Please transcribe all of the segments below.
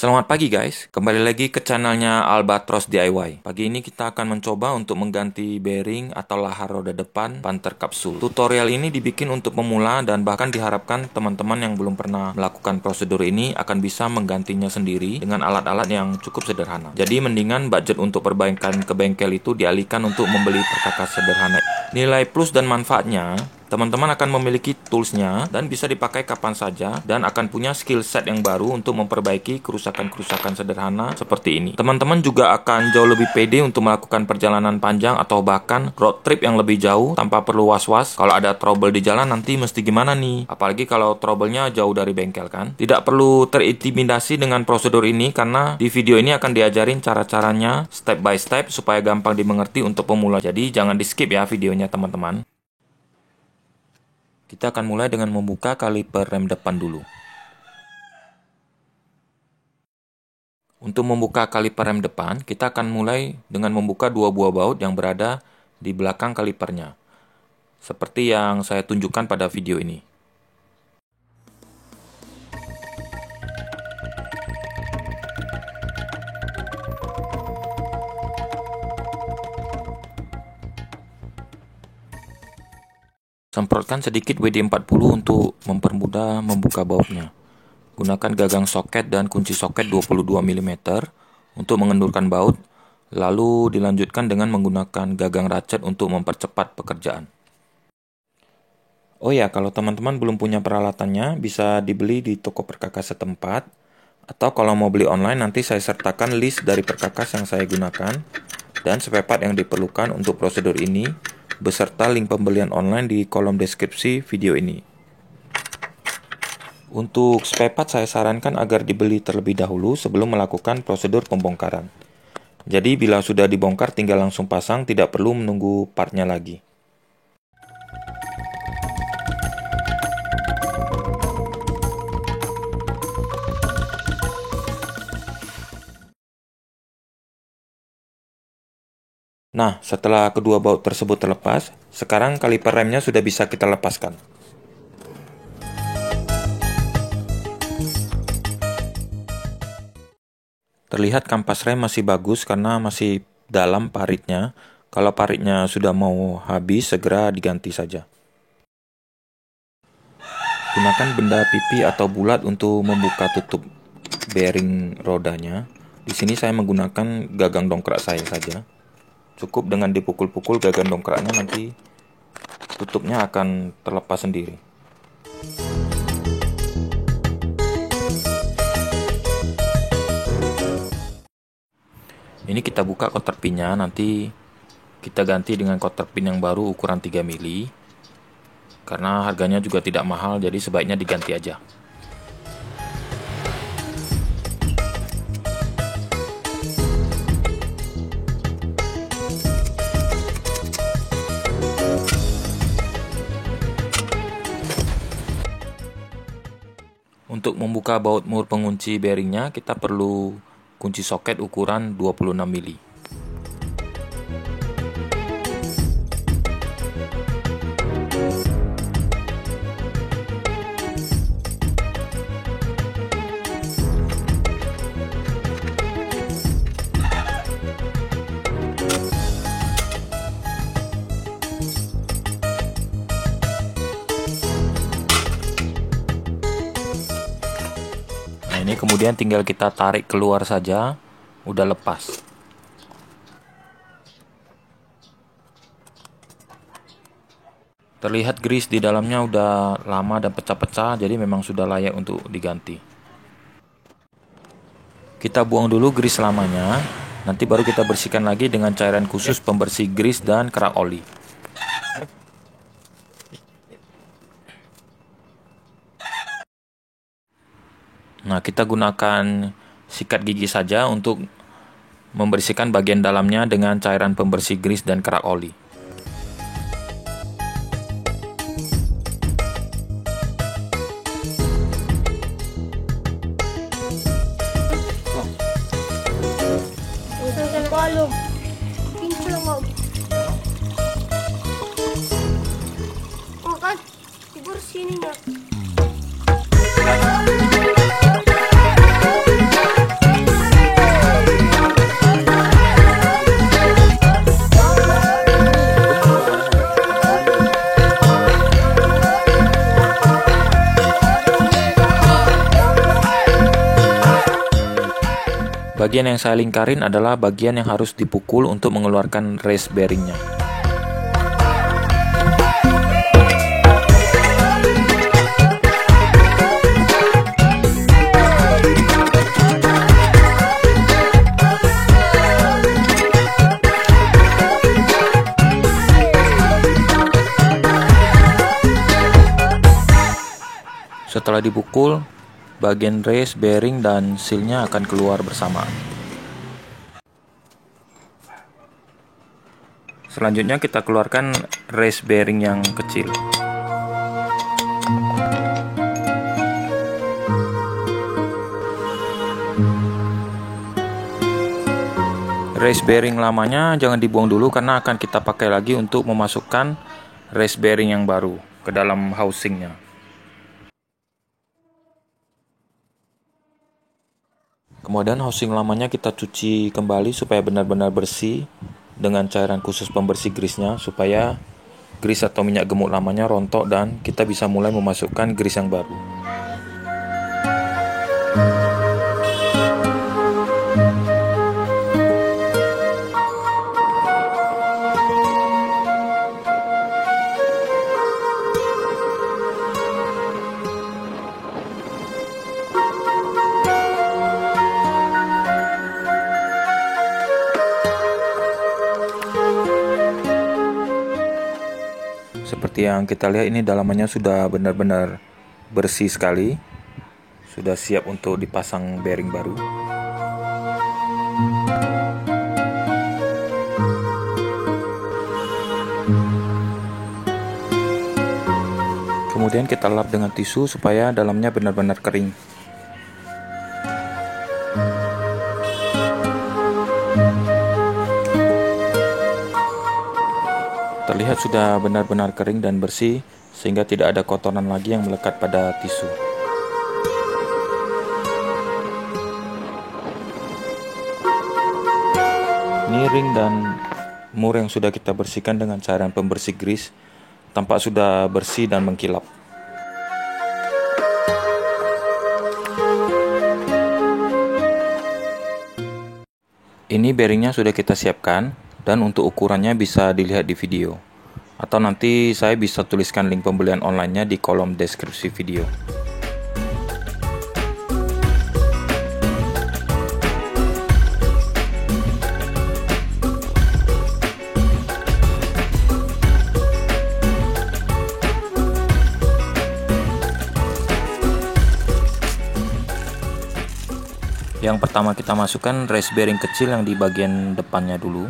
Selamat pagi guys, kembali lagi ke channelnya Albatros DIY. Pagi ini kita akan mencoba untuk mengganti bearing atau lahar roda depan Panther kapsul. Tutorial ini dibikin untuk pemula dan bahkan diharapkan teman-teman yang belum pernah melakukan prosedur ini akan bisa menggantinya sendiri dengan alat-alat yang cukup sederhana. Jadi mendingan budget untuk perbaikan ke bengkel itu dialihkan untuk membeli perkakas sederhana. Nilai plus dan manfaatnya, teman-teman akan memiliki toolsnya dan bisa dipakai kapan saja dan akan punya skill set yang baru untuk memperbaiki kerusakan-kerusakan sederhana seperti ini. Teman-teman juga akan jauh lebih pede untuk melakukan perjalanan panjang atau bahkan road trip yang lebih jauh tanpa perlu was-was kalau ada trouble di jalan nanti mesti gimana nih. Apalagi kalau trouble-nya jauh dari bengkel kan. Tidak perlu terintimidasi dengan prosedur ini karena di video ini akan diajarin cara-caranya step by step supaya gampang dimengerti untuk pemula. Jadi jangan di skip ya videonya teman-teman. Kita akan mulai dengan membuka kaliper rem depan dulu. Untuk membuka kaliper rem depan, kita akan mulai dengan membuka dua buah baut yang berada di belakang kalipernya. Seperti yang saya tunjukkan pada video ini. Semprotkan sedikit WD-40 untuk mempermudah membuka bautnya. Gunakan gagang soket dan kunci soket 22 mm untuk mengendurkan baut, lalu dilanjutkan dengan menggunakan gagang ratchet untuk mempercepat pekerjaan. Oh ya, kalau teman-teman belum punya peralatannya, bisa dibeli di toko perkakas setempat, atau kalau mau beli online nanti saya sertakan list dari perkakas yang saya gunakan dan spare part yang diperlukan untuk prosedur ini, beserta link pembelian online di kolom deskripsi video ini. Untuk spare part saya sarankan agar dibeli terlebih dahulu sebelum melakukan prosedur pembongkaran. Jadi bila sudah dibongkar tinggal langsung pasang, tidak perlu menunggu partnya lagi. Nah, setelah kedua baut tersebut terlepas, sekarang kaliper remnya sudah bisa kita lepaskan. Terlihat kampas rem masih bagus karena masih dalam paritnya. Kalau paritnya sudah mau habis, segera diganti saja. Gunakan benda pipi atau bulat untuk membuka tutup bearing rodanya. Di sini saya menggunakan gagang dongkrak saya saja. Cukup dengan dipukul-pukul gagang dongkraknya, nanti tutupnya akan terlepas sendiri. Ini kita buka kotak pinnya, nanti kita ganti dengan kotak pin yang baru ukuran 3 mili. Karena harganya juga tidak mahal, jadi sebaiknya diganti aja. Untuk membuka baut mur pengunci bearingnya, kita perlu kunci soket ukuran 26 mili. Ini kemudian tinggal kita tarik keluar saja, udah lepas. Terlihat grease di dalamnya udah lama dan pecah-pecah, jadi memang sudah layak untuk diganti. Kita buang dulu grease lamanya, nanti baru kita bersihkan lagi dengan cairan khusus pembersih grease dan kerak oli. Nah, kita gunakan sikat gigi saja untuk membersihkan bagian dalamnya dengan cairan pembersih grease dan kerak oli. Oh kan, dibersihin ya. Bagian yang saya lingkarin adalah bagian yang harus dipukul untuk mengeluarkan race bearingnya. Setelah dipukul, bagian race, bearing, dan sealnya akan keluar bersamaan. Selanjutnya kita keluarkan race bearing yang kecil. Race bearing lamanya jangan dibuang dulu karena akan kita pakai lagi untuk memasukkan race bearing yang baru ke dalam housingnya. Kemudian housing lamanya kita cuci kembali supaya benar-benar bersih dengan cairan khusus pembersih grease-nya, supaya grease atau minyak gemuk lamanya rontok dan kita bisa mulai memasukkan grease yang baru. Seperti yang kita lihat, ini dalamannya sudah benar-benar bersih sekali, sudah siap untuk dipasang bearing baru. Kemudian kita lap dengan tisu supaya dalamnya benar-benar kering. Terlihat sudah benar-benar kering dan bersih, sehingga tidak ada kotoran lagi yang melekat pada tisu. Ini ring dan mur yang sudah kita bersihkan dengan cairan pembersih grease tampak sudah bersih dan mengkilap. Ini bearingnya sudah kita siapkan, dan untuk ukurannya bisa dilihat di video, atau nanti saya bisa tuliskan link pembelian online-nya di kolom deskripsi video. Yang pertama kita masukkan race bearing kecil yang di bagian depannya dulu.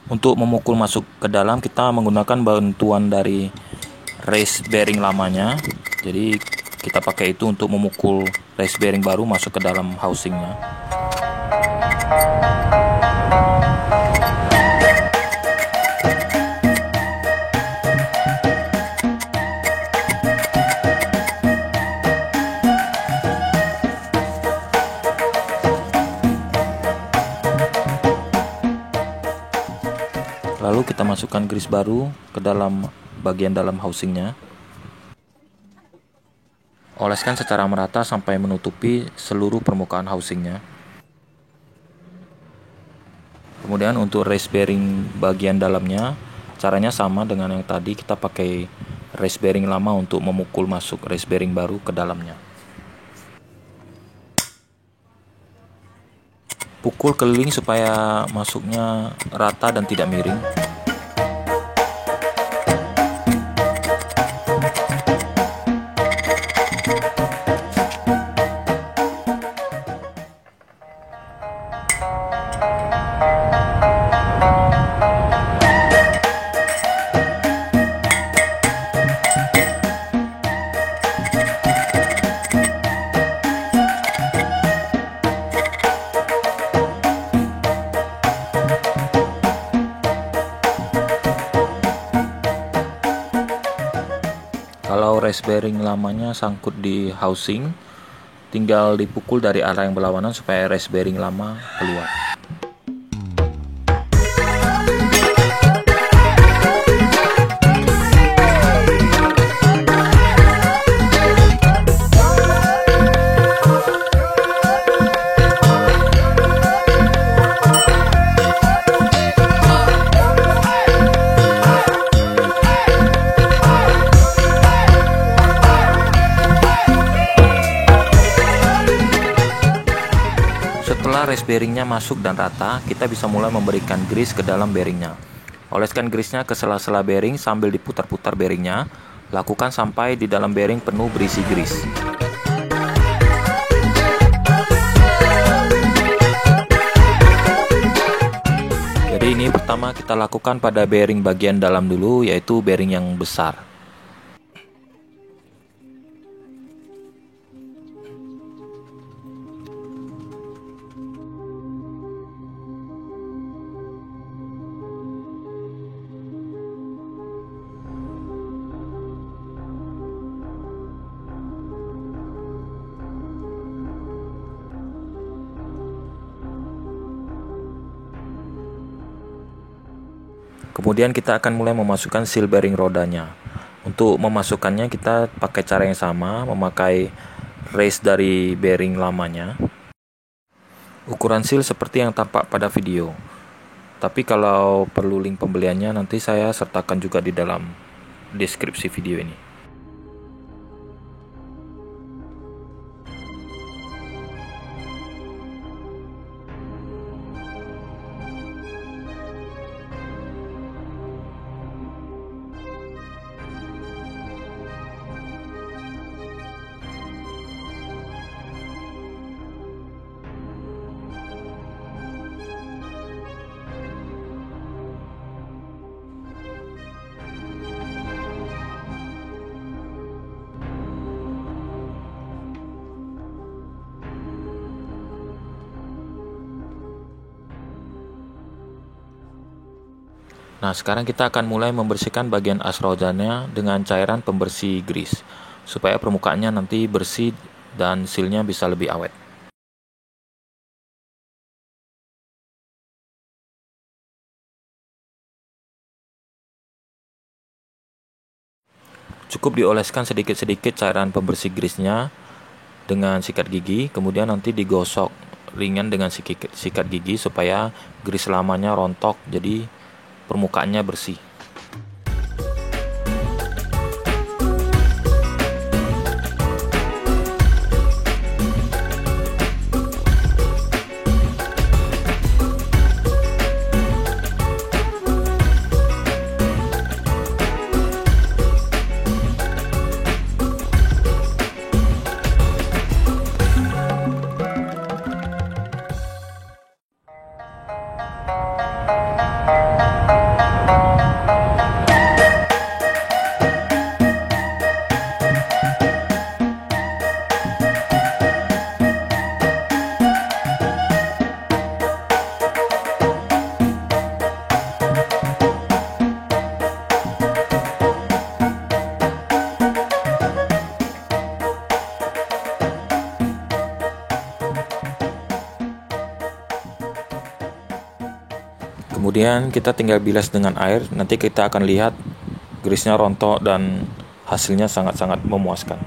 Untuk memukul masuk ke dalam, kita menggunakan bantuan dari race bearing lamanya. Jadi kita pakai itu untuk memukul race bearing baru masuk ke dalam housingnya. Lalu kita masukkan grease baru ke dalam bagian dalam housingnya. Oleskan secara merata sampai menutupi seluruh permukaan housingnya. Kemudian untuk race bearing bagian dalamnya, caranya sama dengan yang tadi, kita pakai race bearing lama untuk memukul masuk race bearing baru ke dalamnya. Pukul keliling supaya masuknya rata dan tidak miring. Kalau race bearing lamanya sangkut di housing, tinggal dipukul dari arah yang berlawanan supaya race bearing lama keluar. race bearingnya masuk dan rata, kita bisa mulai memberikan grease ke dalam bearingnya. Oleskan grease-nya ke sela-sela bearing sambil diputar-putar bearingnya. Lakukan sampai di dalam bearing penuh berisi grease. Jadi ini pertama kita lakukan pada bearing bagian dalam dulu, yaitu bearing yang besar. Kemudian kita akan mulai memasukkan seal bearing rodanya. Untuk memasukkannya kita pakai cara yang sama, memakai race dari bearing lamanya. Ukuran seal seperti yang tampak pada video. Tapi kalau perlu link pembeliannya nanti saya sertakan juga di dalam deskripsi video ini. Nah, sekarang kita akan mulai membersihkan bagian as rodanya dengan cairan pembersih grease, supaya permukaannya nanti bersih dan sealnya bisa lebih awet. Cukup dioleskan sedikit-sedikit cairan pembersih grease-nya dengan sikat gigi, kemudian nanti digosok ringan dengan sikat gigi supaya grease lamanya rontok, jadi permukaannya bersih. Kemudian kita tinggal bilas dengan air, nanti kita akan lihat grease-nya rontok dan hasilnya sangat-sangat memuaskan.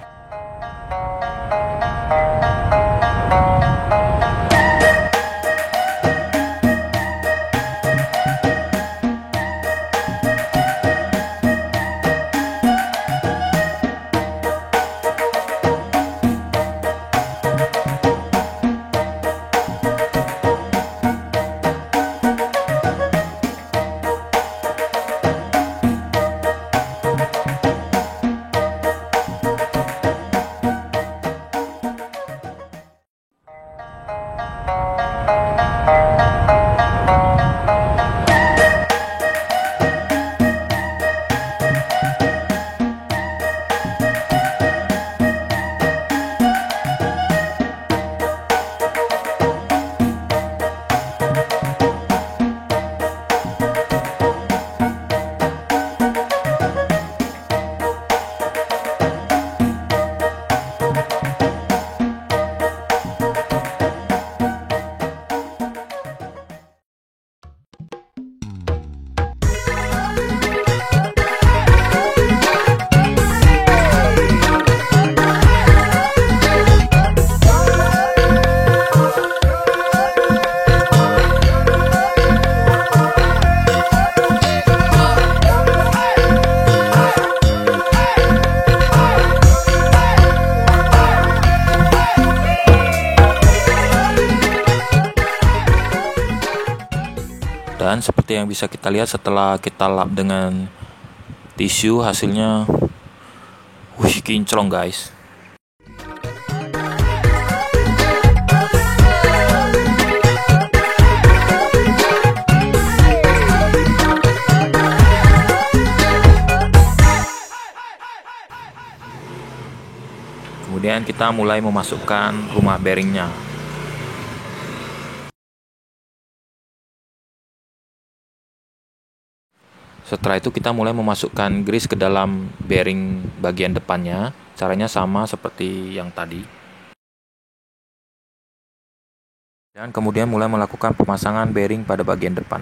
seperti yang bisa kita lihat setelah kita lap dengan tisu, hasilnya kinclong guys. Kemudian kita mulai memasukkan rumah bearingnya. Setelah itu kita mulai memasukkan grease ke dalam bearing bagian depannya. Caranya sama seperti yang tadi. Dan kemudian mulai melakukan pemasangan bearing pada bagian depan.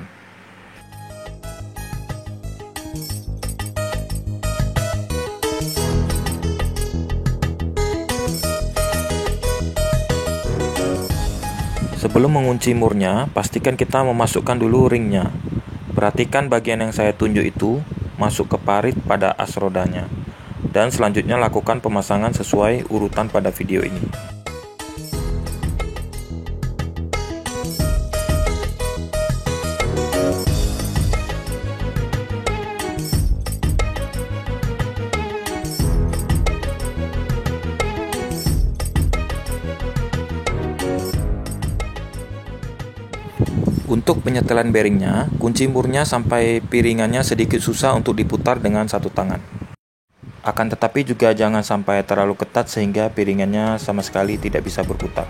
Sebelum mengunci murnya, pastikan kita memasukkan dulu ringnya. Perhatikan bagian yang saya tunjuk itu masuk ke parit pada as rodanya. Dan selanjutnya lakukan pemasangan sesuai urutan pada video ini. Untuk penyetelan bearingnya, kunci murnya sampai piringannya sedikit susah untuk diputar dengan satu tangan. Akan tetapi juga jangan sampai terlalu ketat sehingga piringannya sama sekali tidak bisa berputar.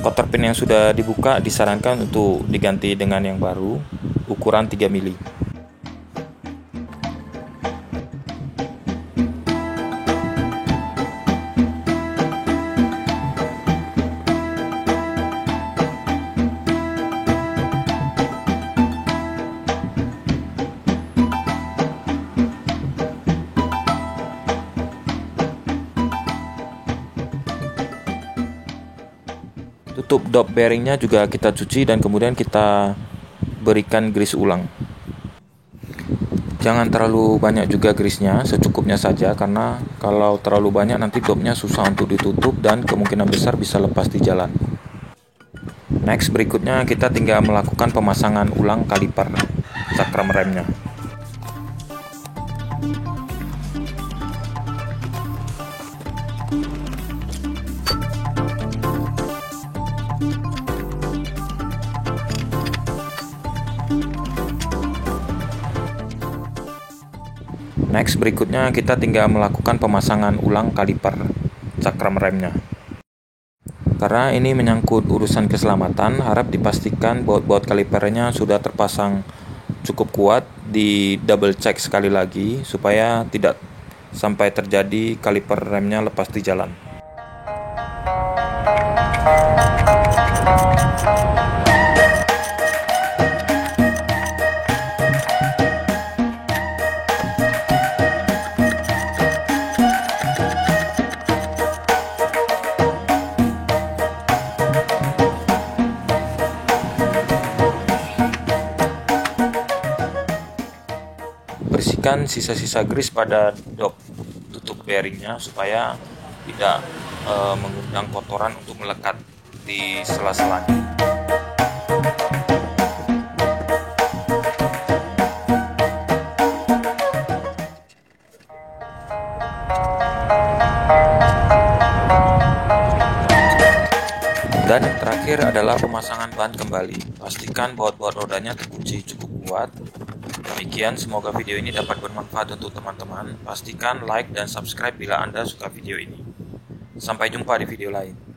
Quarter pin yang sudah dibuka disarankan untuk diganti dengan yang baru, ukuran 3 mili. Tutup dop bearingnya juga kita cuci dan kemudian kita berikan grease ulang. Jangan terlalu banyak juga grease-nya, secukupnya saja karena kalau terlalu banyak nanti dopnya susah untuk ditutup dan kemungkinan besar bisa lepas di jalan. Next, berikutnya kita tinggal melakukan pemasangan ulang kaliper cakram remnya. Next, berikutnya kita tinggal melakukan pemasangan ulang kaliper cakram remnya. Karena ini menyangkut urusan keselamatan, harap dipastikan baut-baut kalipernya sudah terpasang cukup kuat, di double check sekali lagi supaya tidak sampai terjadi kaliper remnya lepas di jalan. Bersihkan sisa-sisa grease pada dop tutup bearingnya supaya tidak mengundang kotoran untuk melekat di sela-selanya. Dan yang terakhir adalah pemasangan ban kembali. Pastikan baut-baut rodanya terkunci cukup kuat. Demikian, semoga video ini dapat bermanfaat untuk teman-teman. Pastikan like dan subscribe bila Anda suka video ini. Sampai jumpa di video lain.